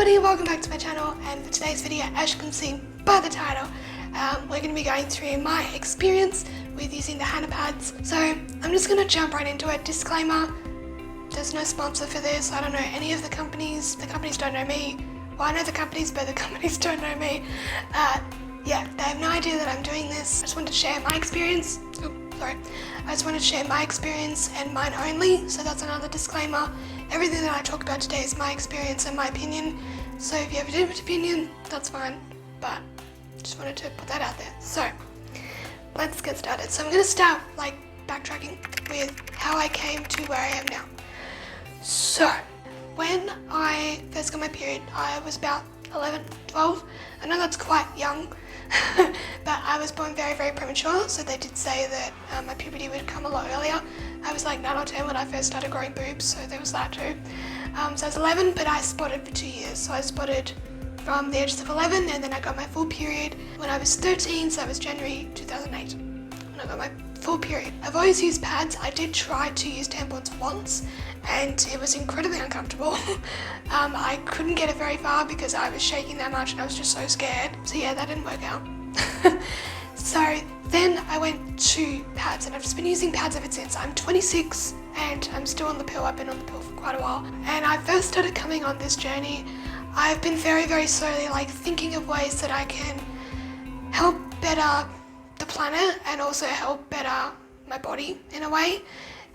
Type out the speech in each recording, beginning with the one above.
everybody and welcome back to my channel, and for today's video, as you can see by the title, we're going to be going through my experience with using the HannahPads. So I'm just going to jump right into it. Disclaimer, there's no sponsor for this. I don't know any of the companies don't know me. Well, I know the companies, but the companies don't know me. Yeah, they have no idea that I'm doing this. I just wanted to share my experience. I just wanted to share my experience and mine only, so that's another disclaimer. Everything that I talk about today is my experience and my opinion, so if you have a different opinion, that's fine, but just wanted to put that out there. So, let's get started. So I'm going to start backtracking with how I came to where I am now. So, when I first got my period, I was about 11, 12. I know that's quite young, but I was born very, very premature, so they did say that my puberty would come a lot earlier. I was like 9 or 10 when I first started growing boobs, so there was that too. So I was 11, but I spotted for 2 years. So I spotted from the ages of 11, and then I got my full period when I was 13, so that was January 2008, when I got my full period. I've always used pads. I did try to use tampons once, and it was incredibly uncomfortable. I couldn't get it very far because I was shaking that much and I was just so scared. So yeah, that didn't work out. So then I went to pads, and I've just been using pads ever since. I'm 26 and I'm still on the pill. I've been on the pill for quite a while. And I first started coming on this journey. I've been very, very slowly thinking of ways that I can help better the planet and also help better my body in a way.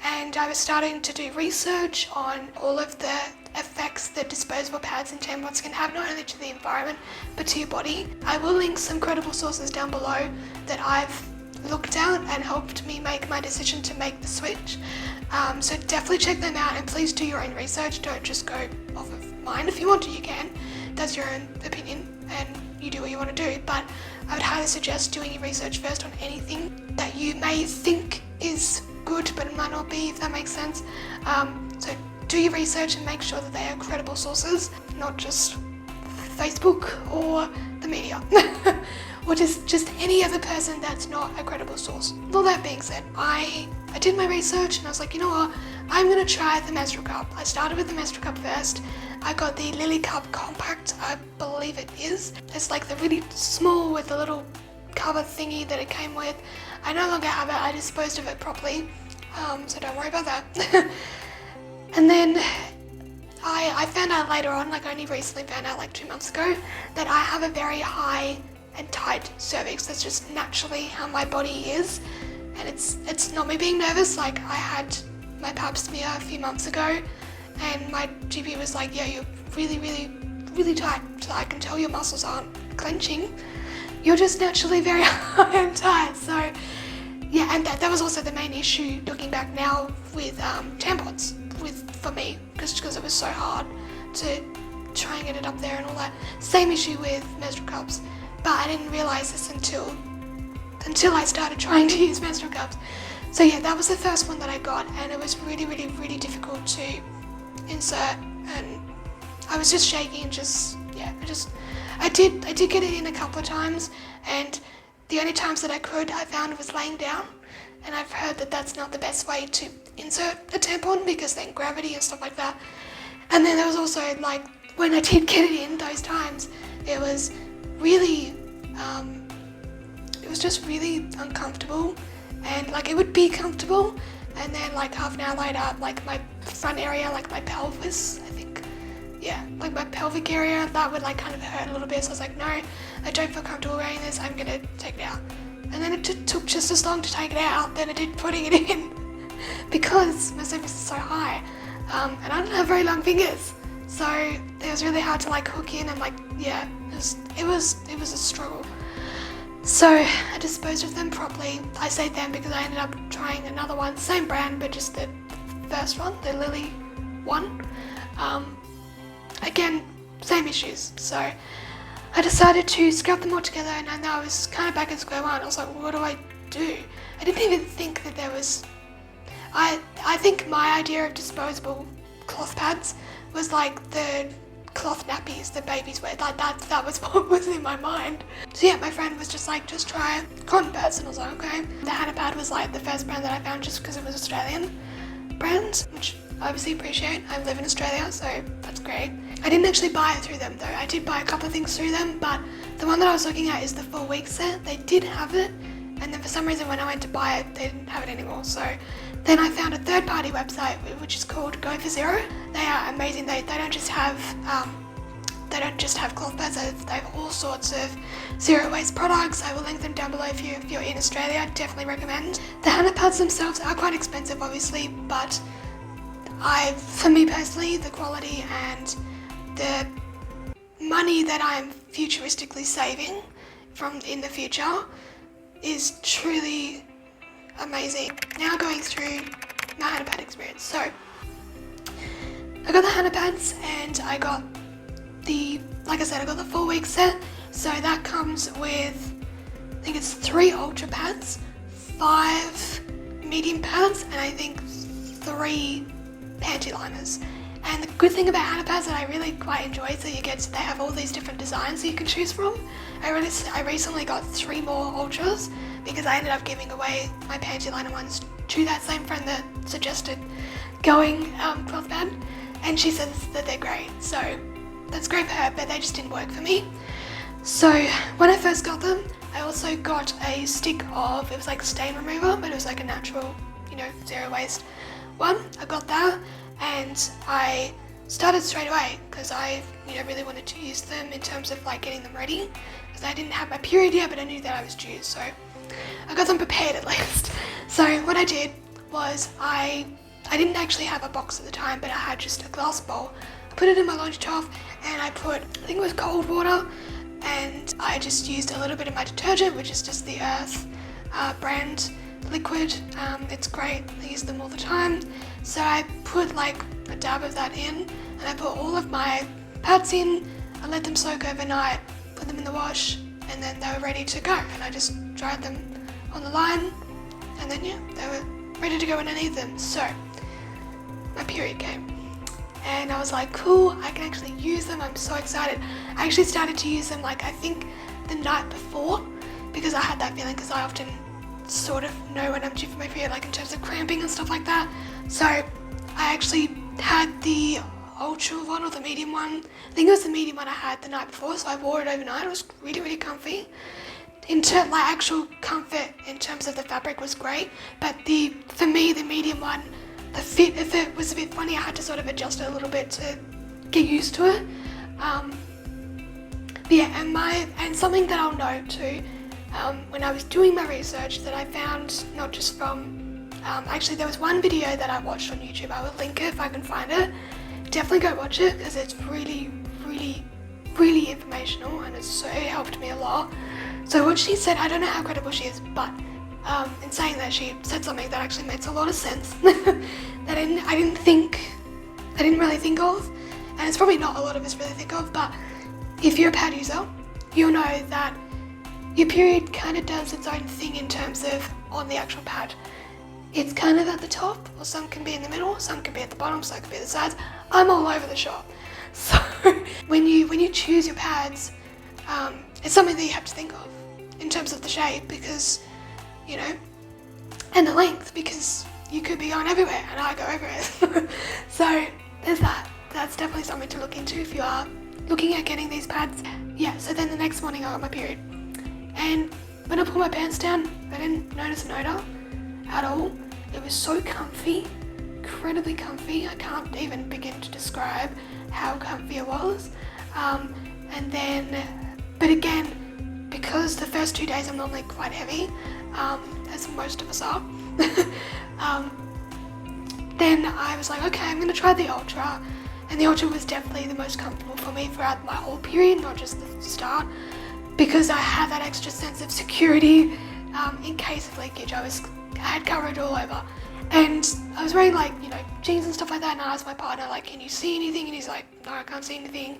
And I was starting to do research on all of the effects that disposable pads and tampons can have, not only to the environment but to your body. I will link some credible sources down below that I've looked at and helped me make my decision to make the switch. So definitely check them out, and please do your own research. Don't just go off of mine. If you want to, you can. That's your own opinion and you do what you want to do, but I would highly suggest doing your research first on anything that you may think is good but it might not be, if that makes sense. So do your research and make sure that they are credible sources, not just Facebook or the media or just any other person that's not a credible source. With all that being said, I did my research and I was like, you know what, I'm going to try the menstrual cup. I started with the menstrual cup first. I got the Lily Cup Compact, I believe it is. It's like the really small with the little cover thingy that it came with. I no longer have it. I disposed of it properly, so don't worry about that. And then I found out later on, only recently found out 2 months ago, that I have a very high and tight cervix. That's just naturally how my body is, and it's not me being nervous. I had my pap smear a few months ago, and my GP was like, yeah, you're really, really, really tight, so I can tell your muscles aren't clenching. You're just naturally very high and tight. So yeah, and that was also the main issue looking back now with tampons for me, because it was so hard to try and get it up there and all that. Same issue with menstrual cups, but I didn't realize this until I started trying to use menstrual cups. So yeah, that was the first one that I got, and it was really, really, really difficult to insert, and I was just shaking and I did get it in a couple of times, and the only times that I found was laying down, and I've heard that that's not the best way to insert a tampon because then gravity and stuff like that. And then there was also when I did get it in those times, it was really just really uncomfortable, and it would be comfortable, and then half an hour later, my front area, my pelvis, I think, yeah, my pelvic area, that would kind of hurt a little bit. So I was like, no, I don't feel comfortable wearing this, I'm gonna take it out. And then it took just as long to take it out than it did putting it in because my cervix is so high, and I don't have very long fingers, so it was really hard to hook in, and yeah, it was a struggle. So I disposed of them properly. I say them because I ended up trying another one, same brand, but just the first one, the Lily one. Again, same issues. So I decided to scrap them all together, and now I was kind of back at square one. I was like, what do I do? I didn't even think that there was... I think my idea of disposable cloth pads was the cloth nappies that babies wear. That was what was in my mind. So yeah, my friend was just like, just try cotton pads, and I was like, okay. The HannahPad was the first brand that I found just because it was Australian brand, which I obviously appreciate. I live in Australia, so that's great. I didn't actually buy it through them though. I did buy a couple of things through them, but the one that I was looking at is the 4-week set. They did have it, and then for some reason when I went to buy it, they didn't have it anymore. So then I found a third-party website which is called Go for Zero. They are amazing. They don't just have cloth pads. They have all sorts of zero waste products. I will link them down below if you're in Australia. Definitely recommend. The HannahPads themselves are quite expensive, obviously, but for me personally, the quality and the money that I'm futuristically saving from in the future is truly amazing. Now going through my HannahPad experience. So I got the HannahPads and I got like I said, I got the 4-week set. So that comes with, I think it's 3 ultra pads, 5 medium pads, and I think 3 panty liners. And the good thing about HannahPads that I really quite enjoy is that they have all these different designs that you can choose from. I recently got 3 more ultras because I ended up giving away my panty liner ones to that same friend that suggested going cloth pad, and she says that they're great. So that's great for her, but they just didn't work for me. So when I first got them, I also got a stick of, it was like stain remover, but it was like a natural, zero waste one. I got that and I started straight away because I really wanted to use them in terms of like getting them ready, because I didn't have my period yet, but I knew that I was due, so I got them prepared at least. So what I did was I didn't actually have a box at the time, but I had just a glass bowl. I put it in my laundry trough and I put, I think it was cold water, and I just used a little bit of my detergent, which is just the Earth brand liquid. It's great, I use them all the time. So I put like a dab of that in, and I put all of my pads in, I let them soak overnight, put them in the wash, and then they were ready to go. And I just dried them on the line, and then they were ready to go when I need them. So my period came. And I was like, cool, I can actually use them. I'm so excited. I actually started to use them like I think the night before, because I had that feeling, because I often sort of know when I'm due for my period, like in terms of cramping and stuff like that. So I actually had the ultra one or the medium one. I think it was the medium one I had the night before, so I wore it overnight. It was really, really comfy. Like actual comfort in terms of the fabric was great, but for me, the medium one, the fit of it was a bit funny. I had to sort of adjust it a little bit to get used to it. And something that I'll note too, when I was doing my research that I found, not just from, actually there was one video that I watched on YouTube. I will link it if I can find it. Definitely go watch it because it's really, really, really informational, and it helped me a lot. So what she said, I don't know how credible she is, but in saying that, she said something that actually makes a lot of sense that I didn't really think of, and it's probably not a lot of us really think of, but if you're a pad user, you'll know that your period kind of does its own thing in terms of on the actual pad. It's kind of at the top, or some can be in the middle, some can be at the bottom, some can be at the sides. I'm all over the shop. So when you choose your pads, it's something that you have to think of in terms of the shape, because and the length, because you could be going everywhere and I go everywhere. So there's that. That's definitely something to look into if you are looking at getting these pads. Yeah, so then the next morning I got my period, and when I pulled my pants down, I didn't notice an odor at all. It was so comfy, incredibly comfy. I can't even begin to describe how comfy it was. But again, because the first 2 days I'm normally quite heavy, as most of us are, then I was like, okay, I'm going to try the Ultra. And the Ultra was definitely the most comfortable for me throughout my whole period, not just the start, because I had that extra sense of security in case of leakage. I had coverage all over. And I was wearing jeans and stuff like that, and I asked my partner, can you see anything? And he's like, no, I can't see anything.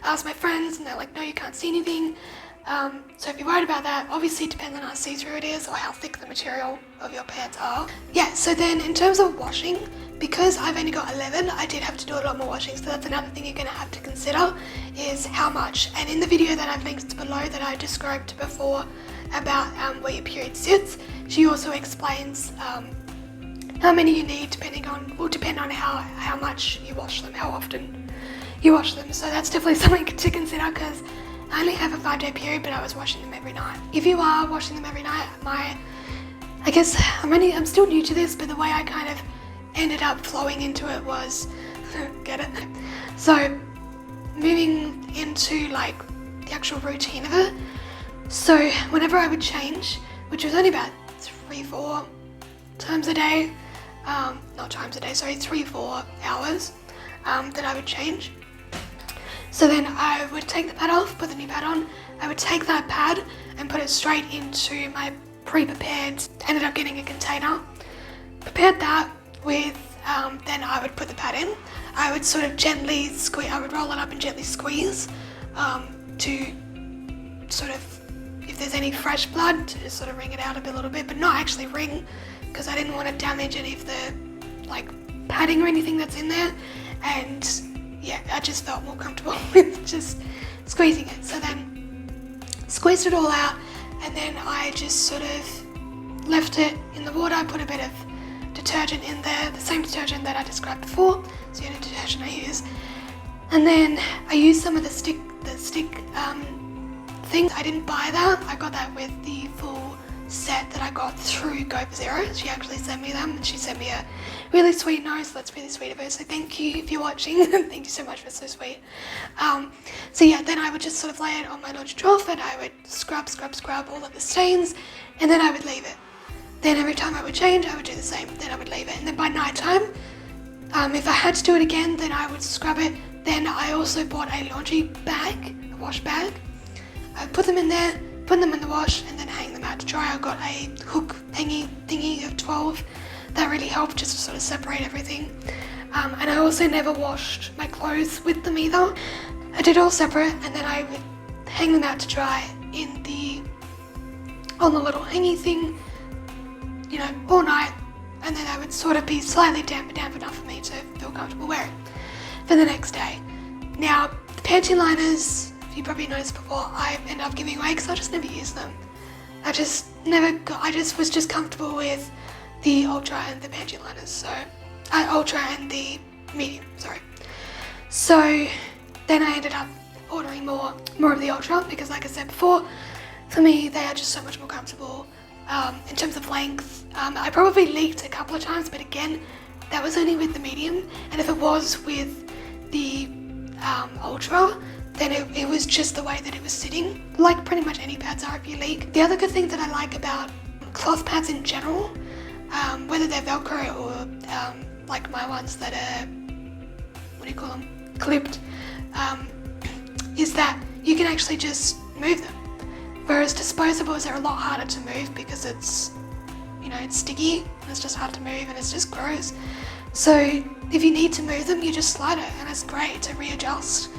I asked my friends, and they're like, no, you can't see anything. So if you're worried about that, obviously it depends on how see-through it is or how thick the material of your pants are. Yeah, so then in terms of washing, because I've only got 11, I did have to do a lot more washing, so that's another thing you're going to have to consider, is how much. And in the video that I've linked below that I described before about where your period sits, she also explains how many you need will depend on how much you wash them, how often you wash them. So that's definitely something to consider, because I only have a 5-day period, but I was washing them every night. If you are washing them every night, I guess I'm still new to this, but the way I kind of ended up flowing into it was, get it? So moving into like the actual routine of it. So whenever I would change, which was only about 3-4 times a day, 3-4 hours that I would change. So then I would take the pad off, put the new pad on. I would take that pad and put it straight into my pre-prepared, ended up getting a container. Prepared that with, then I would put the pad in. I would sort of gently squeeze, I would roll it up and gently squeeze to sort of, if there's any fresh blood, to sort of wring it out a little bit, but not actually wring, because I didn't want to damage any of the like padding or anything that's in there. And yeah, I just felt more comfortable with just squeezing it. So then squeezed it all out, and then I just sort of left it in the water. I put a bit of detergent in there, the same detergent that I described before, it's the only detergent I use. And then I used some of the stick things. I didn't buy that, I got that with the full set that I got through Go for Zero. She actually sent me them, and she sent me a really sweet note, so that's really sweet of her, so thank you if you're watching. Thank you so much, it's so sweet. So yeah, then I would just sort of lay it on my laundry trough, and I would scrub all of the stains, and then I would leave it. Then every time I would change, I would do the same, then I would leave it. And then by night time, if I had to do it again, then I would scrub it. Then I also bought a laundry bag, a wash bag. I would put them in there, put them in the wash, and then hang them out to dry. I got a hook hanging thingy of 12. That really helped just to sort of separate everything. And I also never washed my clothes with them either. I did all separate, and then I would hang them out to dry on the little hangy thing, you know, all night. And then I would sort of be slightly damp enough for me to feel comfortable wearing for the next day. Now, the panty liners, you probably noticed before, I ended up giving away because I just never used them. I just was just comfortable with the Ultra and the panty liners, so, Ultra and the medium, sorry. So then I ended up ordering more of the Ultra because, like I said before, for me, they are just so much more comfortable. In terms of length, I probably leaked a couple of times, but again, that was only with the medium, and if it was with the Ultra, then it was just the way that it was sitting, like pretty much any pads are if you leak. The other good thing that I like about cloth pads in general, whether they're Velcro or like my ones that are, what do you call them, clipped, is that you can actually just move them. Whereas disposables are a lot harder to move because it's, you know, it's sticky and it's just hard to move and it's just gross. So if you need to move them, you just slide it, and it's great to readjust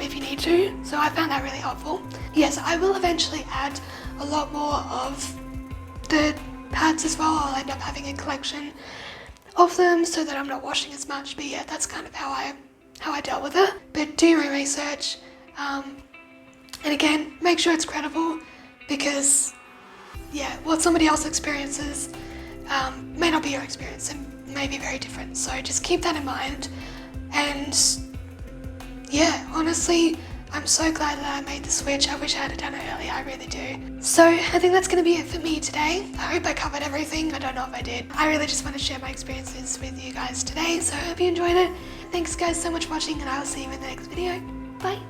if you need to. So I found that really helpful. Yes, I will eventually add a lot more of the pads as well. I'll end up having a collection of them so that I'm not washing as much. But yeah, that's kind of how I dealt with it. But do your own research. And again, make sure it's credible, because yeah, what somebody else experiences may not be your experience and may be very different. So just keep that in mind. And yeah, honestly, I'm so glad that I made the switch. I wish I had done it earlier, I really do. So I think that's going to be it for me today. I hope I covered everything. I don't know if I did. I really just want to share my experiences with you guys today, so I hope you enjoyed it. Thanks guys so much for watching, and I will see you in the next video. Bye.